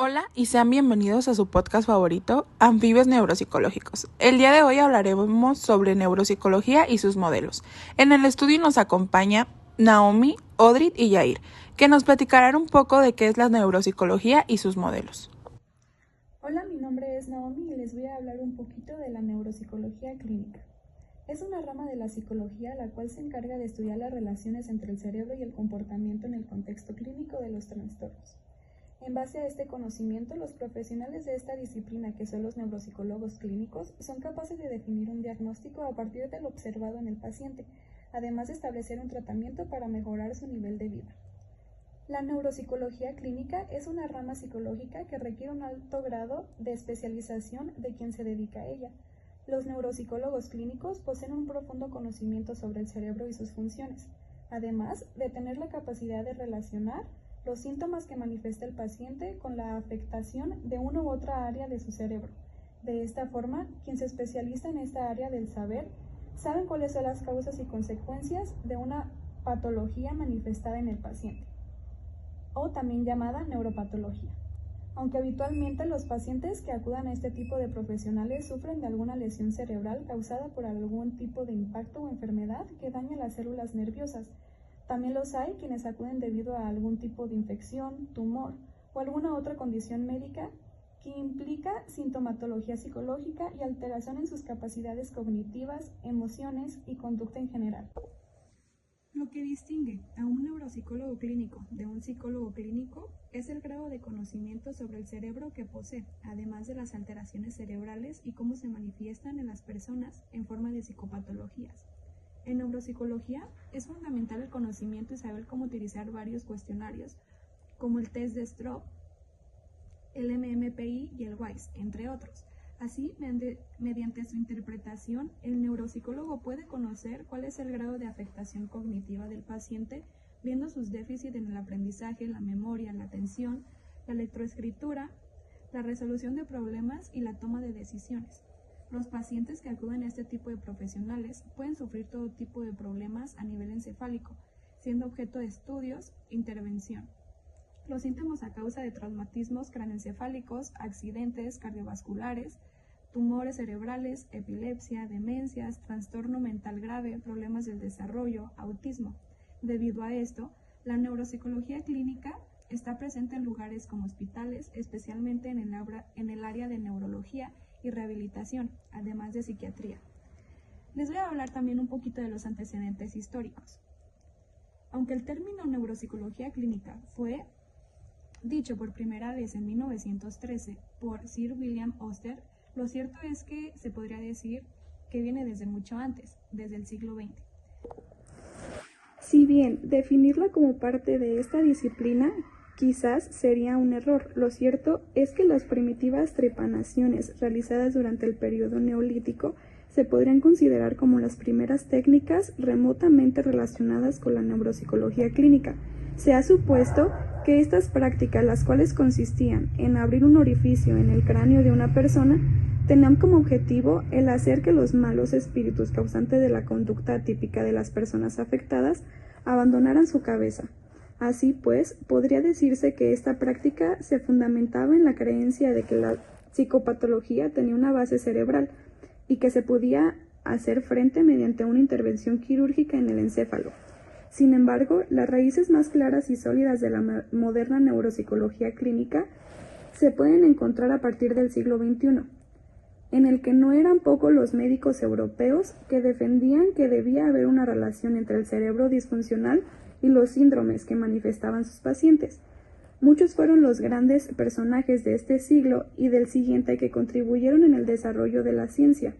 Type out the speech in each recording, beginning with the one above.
Hola y sean bienvenidos a su podcast favorito, Anfibios Neuropsicológicos. El día de hoy hablaremos sobre neuropsicología y sus modelos. En el estudio nos acompaña Naomi, Odrit y Yair, que nos platicarán un poco de qué es la neuropsicología y sus modelos. Hola, mi nombre es Naomi y les voy a hablar un poquito de la neuropsicología clínica. Es una rama de la psicología la cual se encarga de estudiar las relaciones entre el cerebro y el comportamiento en el contexto clínico de los trastornos. En base a este conocimiento, los profesionales de esta disciplina, que son los neuropsicólogos clínicos, son capaces de definir un diagnóstico a partir de lo observado en el paciente, además de establecer un tratamiento para mejorar su nivel de vida. La neuropsicología clínica es una rama psicológica que requiere un alto grado de especialización de quien se dedica a ella. Los neuropsicólogos clínicos poseen un profundo conocimiento sobre el cerebro y sus funciones, además de tener la capacidad de relacionar los síntomas que manifiesta el paciente con la afectación de una u otra área de su cerebro. De esta forma, quien se especializa en esta área del saber saben cuáles son las causas y consecuencias de una patología manifestada en el paciente, o también llamada neuropatología. Aunque habitualmente los pacientes que acudan a este tipo de profesionales sufren de alguna lesión cerebral causada por algún tipo de impacto o enfermedad que daña las células nerviosas, también los hay quienes acuden debido a algún tipo de infección, tumor o alguna otra condición médica que implica sintomatología psicológica y alteración en sus capacidades cognitivas, emociones y conducta en general. Lo que distingue a un neuropsicólogo clínico de un psicólogo clínico es el grado de conocimiento sobre el cerebro que posee, además de las alteraciones cerebrales y cómo se manifiestan en las personas en forma de psicopatologías. En neuropsicología es fundamental el conocimiento y saber cómo utilizar varios cuestionarios, como el test de Stroop, el MMPI y el WISE, entre otros. Así, mediante su interpretación, el neuropsicólogo puede conocer cuál es el grado de afectación cognitiva del paciente, viendo sus déficits en el aprendizaje, la memoria, la atención, la lectoescritura, la resolución de problemas y la toma de decisiones. Los pacientes que acuden a este tipo de profesionales pueden sufrir todo tipo de problemas a nivel encefálico, siendo objeto de estudios e intervención. Los síntomas a causa de traumatismos craneoencefálicos, accidentes cardiovasculares, tumores cerebrales, epilepsia, demencias, trastorno mental grave, problemas del desarrollo, autismo. Debido a esto, la neuropsicología clínica está presente en lugares como hospitales, especialmente en el área de neurología y rehabilitación, además de psiquiatría. Les voy a hablar también un poquito de los antecedentes históricos. Aunque el término neuropsicología clínica fue dicho por primera vez en 1913 por Sir William Oster, lo cierto es que se podría decir que viene desde mucho antes, desde el siglo XX. Si bien definirla como parte de esta disciplina quizás sería un error, lo cierto es que las primitivas trepanaciones realizadas durante el periodo neolítico se podrían considerar como las primeras técnicas remotamente relacionadas con la neuropsicología clínica. Se ha supuesto que estas prácticas, las cuales consistían en abrir un orificio en el cráneo de una persona, tenían como objetivo el hacer que los malos espíritus causantes de la conducta típica de las personas afectadas abandonaran su cabeza. Así pues, podría decirse que esta práctica se fundamentaba en la creencia de que la psicopatología tenía una base cerebral y que se podía hacer frente mediante una intervención quirúrgica en el encéfalo. Sin embargo, las raíces más claras y sólidas de la moderna neuropsicología clínica se pueden encontrar a partir del siglo XXI, en el que no eran pocos los médicos europeos que defendían que debía haber una relación entre el cerebro disfuncional y los síndromes que manifestaban sus pacientes. Muchos fueron los grandes personajes de este siglo y del siguiente que contribuyeron en el desarrollo de la ciencia.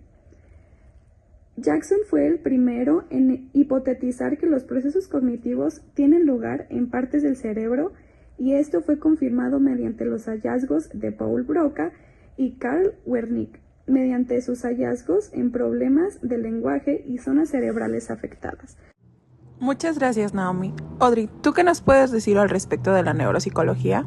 Jackson fue el primero en hipotetizar que los procesos cognitivos tienen lugar en partes del cerebro, y esto fue confirmado mediante los hallazgos de Paul Broca y Carl Wernicke, mediante sus hallazgos en problemas del lenguaje y zonas cerebrales afectadas. Muchas gracias, Naomi. Audrey, ¿tú qué nos puedes decir al respecto de la neuropsicología?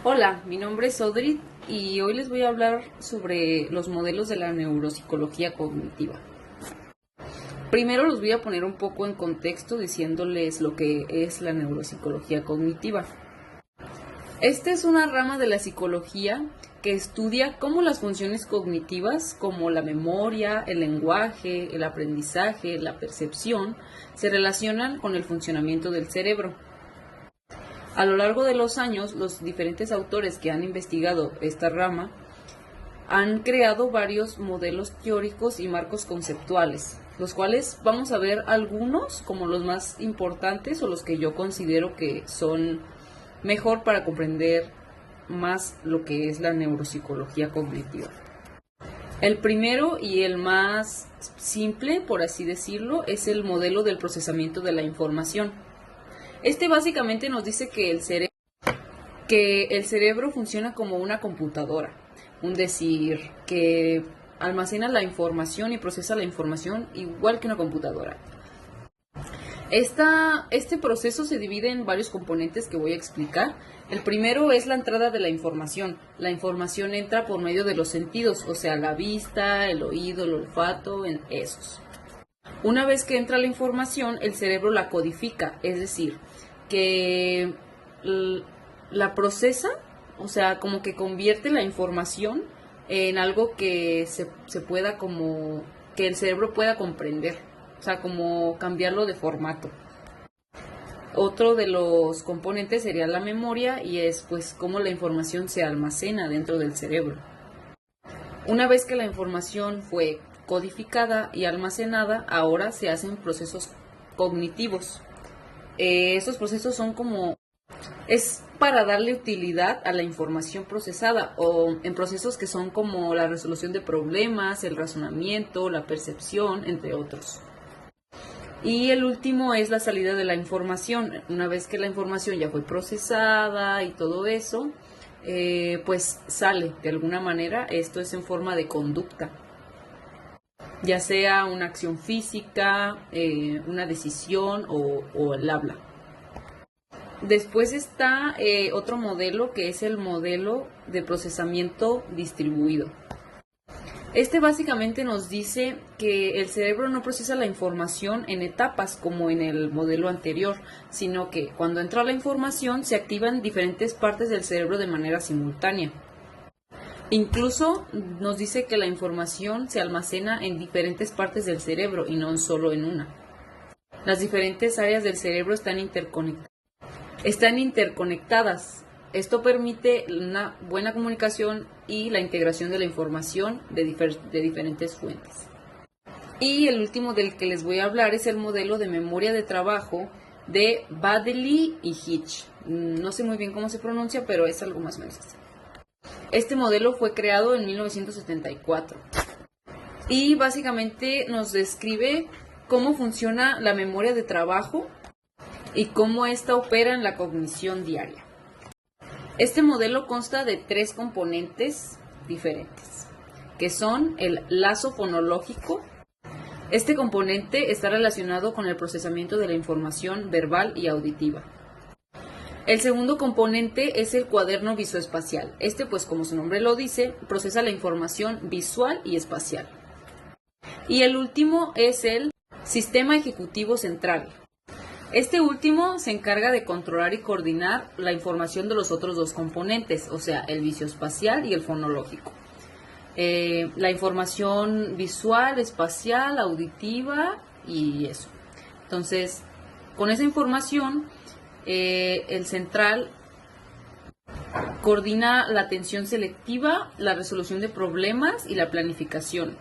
Hola, mi nombre es Odrit y hoy les voy a hablar sobre los modelos de la neuropsicología cognitiva. Primero los voy a poner un poco en contexto diciéndoles lo que es la neuropsicología cognitiva. Esta es una rama de la psicología que estudia cómo las funciones cognitivas, como la memoria, el lenguaje, el aprendizaje, la percepción, se relacionan con el funcionamiento del cerebro. A lo largo de los años, los diferentes autores que han investigado esta rama han creado varios modelos teóricos y marcos conceptuales, los cuales vamos a ver algunos como los más importantes o los que yo considero que son mejor para comprender más lo que es la neuropsicología cognitiva. El primero y el más simple, por así decirlo, es el modelo del procesamiento de la información. Este básicamente nos dice que el cerebro funciona como una computadora, decir, que almacena la información y procesa la información igual que una computadora. Este proceso se divide en varios componentes que voy a explicar. El primero es la entrada de la información. La información entra por medio de los sentidos, o sea, la vista, el oído, el olfato, en esos. Una vez que entra la información, el cerebro la codifica, es decir, que la procesa, o sea, como que convierte la información en algo que se pueda como, que el cerebro pueda comprender, o sea, como cambiarlo de formato. Otro de los componentes sería la memoria y es pues cómo la información se almacena dentro del cerebro. Una vez que la información fue codificada y almacenada, ahora se hacen procesos cognitivos. Esos procesos son es para darle utilidad a la información procesada o en procesos que son como la resolución de problemas, el razonamiento, la percepción, entre otros. Y el último es la salida de la información. Una vez que la información ya fue procesada y todo eso, pues sale de alguna manera. Esto es en forma de conducta, ya sea una acción física, una decisión o el habla. Después está otro modelo que es el modelo de procesamiento distribuido. Este básicamente nos dice que el cerebro no procesa la información en etapas como en el modelo anterior, sino que cuando entra la información se activan diferentes partes del cerebro de manera simultánea. Incluso nos dice que la información se almacena en diferentes partes del cerebro y no solo en una. Las diferentes áreas del cerebro están interconectadas. Esto permite una buena comunicación y la integración de la información de diferentes fuentes. Y el último del que les voy a hablar es el modelo de memoria de trabajo de Baddeley y Hitch. No sé muy bien cómo se pronuncia, pero es algo más o menos así. Este modelo fue creado en 1974 y básicamente nos describe cómo funciona la memoria de trabajo y cómo ésta opera en la cognición diaria. Este modelo consta de 3 componentes diferentes, que son el lazo fonológico. Este componente está relacionado con el procesamiento de la información verbal y auditiva. El segundo componente es el cuaderno visoespacial. Este, pues como su nombre lo dice, procesa la información visual y espacial. Y el último es el sistema ejecutivo central. Este último se encarga de controlar y coordinar la información de los otros 2 componentes, o sea, el visoespacial y el fonológico. La información visual, espacial, auditiva y eso. Entonces, con esa información, el central coordina la atención selectiva, la resolución de problemas y la planificación.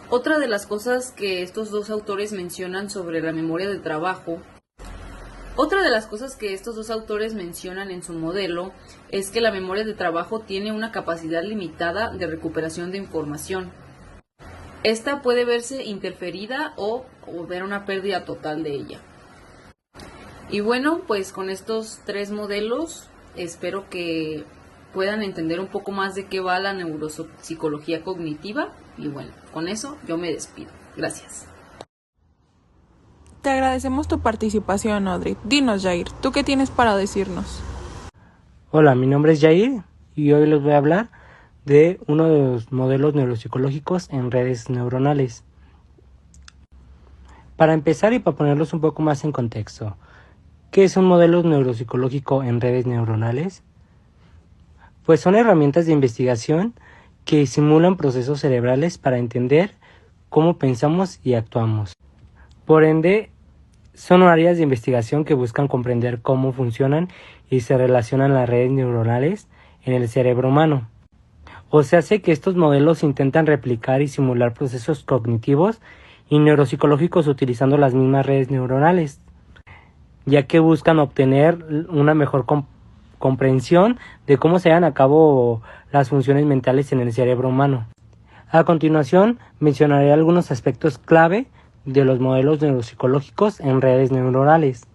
Otra de las cosas que estos 2 autores mencionan sobre la memoria de trabajo, en su modelo es que la memoria de trabajo tiene una capacidad limitada de recuperación de información. Esta puede verse interferida o ver una pérdida total de ella. Y bueno, pues con estos 3 modelos espero que puedan entender un poco más de qué va la neuropsicología cognitiva. Y bueno, con eso yo me despido. Gracias. Te agradecemos tu participación, Audrey. Dinos, Jair, ¿tú qué tienes para decirnos? Hola, mi nombre es Jair y hoy les voy a hablar de uno de los modelos neuropsicológicos en redes neuronales. Para empezar y para ponerlos un poco más en contexto, ¿Qué es un modelo neuropsicológico en redes neuronales? Pues son herramientas de investigación que simulan procesos cerebrales para entender cómo pensamos y actuamos. Por ende, son áreas de investigación que buscan comprender cómo funcionan y se relacionan las redes neuronales en el cerebro humano. O se hace que estos modelos intentan replicar y simular procesos cognitivos y neuropsicológicos utilizando las mismas redes neuronales, ya que buscan obtener una mejor comprensión de cómo se llevan a cabo las funciones mentales en el cerebro humano. A continuación, mencionaré algunos aspectos clave de los modelos neuropsicológicos en redes neuronales.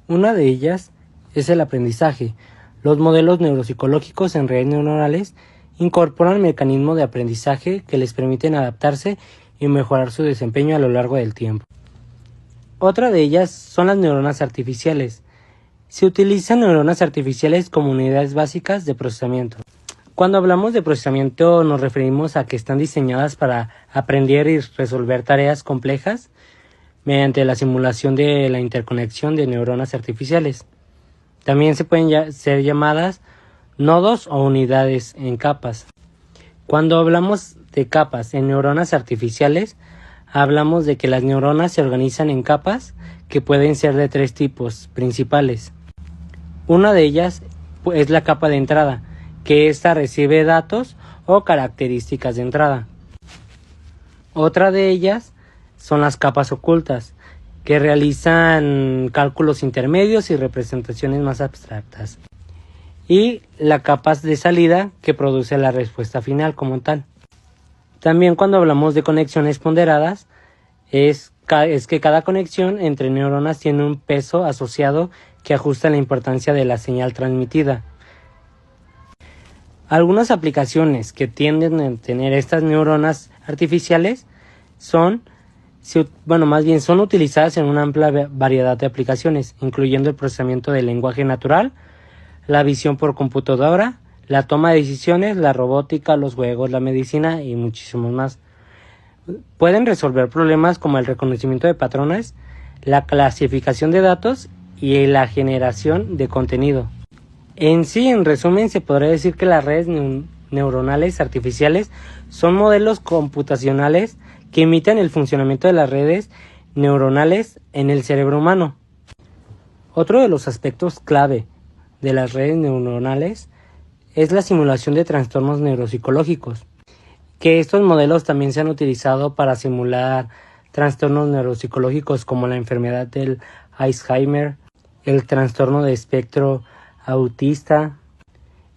Una de ellas es el aprendizaje. Los modelos neuropsicológicos en redes neuronales incorporan mecanismos de aprendizaje que les permiten adaptarse y mejorar su desempeño a lo largo del tiempo. Otra de ellas son las neuronas artificiales. Se utilizan neuronas artificiales como unidades básicas de procesamiento. Cuando hablamos de procesamiento nos referimos a que están diseñadas para aprender y resolver tareas complejas mediante la simulación de la interconexión de neuronas artificiales. También se pueden ser llamadas nodos o unidades en capas. Cuando hablamos de capas en neuronas artificiales, hablamos de que las neuronas se organizan en capas que pueden ser de 3 tipos principales. Una de ellas es la capa de entrada, que ésta recibe datos o características de entrada. Otra de ellas son las capas ocultas, que realizan cálculos intermedios y representaciones más abstractas. Y la capa de salida, que produce la respuesta final como tal. También cuando hablamos de conexiones ponderadas, es que cada conexión entre neuronas tiene un peso asociado que ajusta la importancia de la señal transmitida. Algunas aplicaciones que tienden a tener estas neuronas artificiales son utilizadas en una amplia variedad de aplicaciones, incluyendo el procesamiento del lenguaje natural, la visión por computadora, la toma de decisiones, la robótica, los juegos, la medicina y muchísimos más. Pueden resolver problemas como el reconocimiento de patrones, la clasificación de datos y la generación de contenido. En resumen, se podría decir que las redes neuronales artificiales son modelos computacionales que imitan el funcionamiento de las redes neuronales en el cerebro humano. Otro de los aspectos clave de las redes neuronales es la simulación de trastornos neuropsicológicos, que estos modelos también se han utilizado para simular trastornos neuropsicológicos como la enfermedad del Alzheimer, el trastorno de espectro autista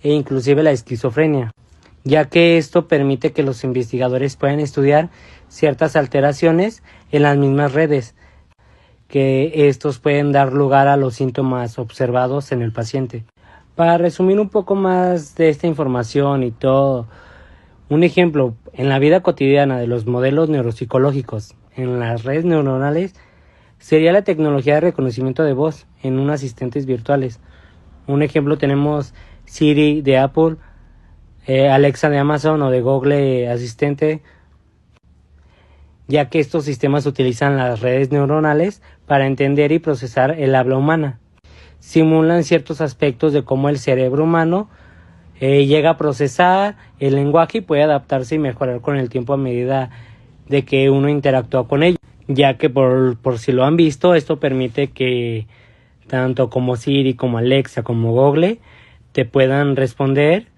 e inclusive la esquizofrenia, ya que esto permite que los investigadores puedan estudiar ciertas alteraciones en las mismas redes, que estos pueden dar lugar a los síntomas observados en el paciente. Para resumir un poco más de esta información y todo, un ejemplo en la vida cotidiana de los modelos neuropsicológicos en las redes neuronales sería la tecnología de reconocimiento de voz en unos asistentes virtuales. Un ejemplo tenemos Siri de Apple, Alexa de Amazon o de Google Asistente, ya que estos sistemas utilizan las redes neuronales para entender y procesar el habla humana. Simulan ciertos aspectos de cómo el cerebro humano llega a procesar el lenguaje y puede adaptarse y mejorar con el tiempo a medida de que uno interactúa con ello, ya que por si lo han visto, esto permite que tanto como Siri, como Alexa, como Google te puedan responder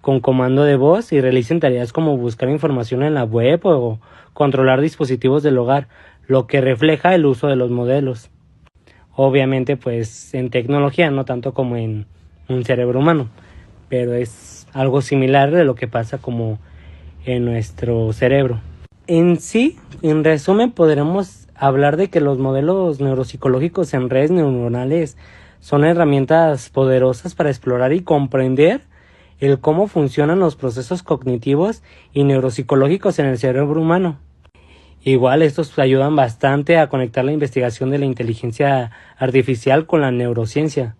con comando de voz y realicen tareas como buscar información en la web o controlar dispositivos del hogar, lo que refleja el uso de los modelos. Obviamente pues en tecnología, no tanto como en un cerebro humano, pero es algo similar de lo que pasa como en nuestro cerebro. En resumen, podremos hablar de que los modelos neuropsicológicos en redes neuronales son herramientas poderosas para explorar y comprender el cómo funcionan los procesos cognitivos y neuropsicológicos en el cerebro humano. Igual estos ayudan bastante a conectar la investigación de la inteligencia artificial con la neurociencia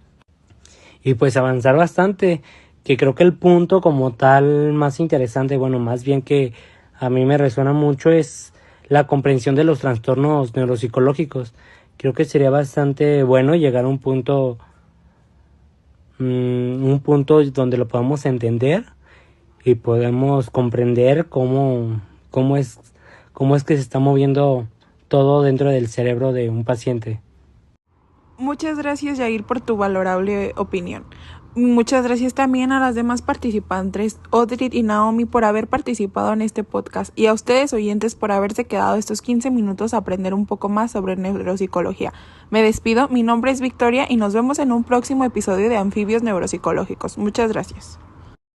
y pues avanzar bastante, que creo que el punto como tal más interesante, más bien que a mí me resuena mucho, es la comprensión de los trastornos neuropsicológicos, Creo que sería bastante bueno llegar a un punto donde lo podamos entender y podemos comprender cómo es que se está moviendo todo dentro del cerebro de un paciente. Muchas gracias, Yair, por tu valorable opinión. Muchas gracias también a las demás participantes, Odrit y Naomi, por haber participado en este podcast, y a ustedes, oyentes, por haberse quedado estos 15 minutos a aprender un poco más sobre neuropsicología. Me despido, mi nombre es Victoria y nos vemos en un próximo episodio de Anfibios Neuropsicológicos. Muchas gracias.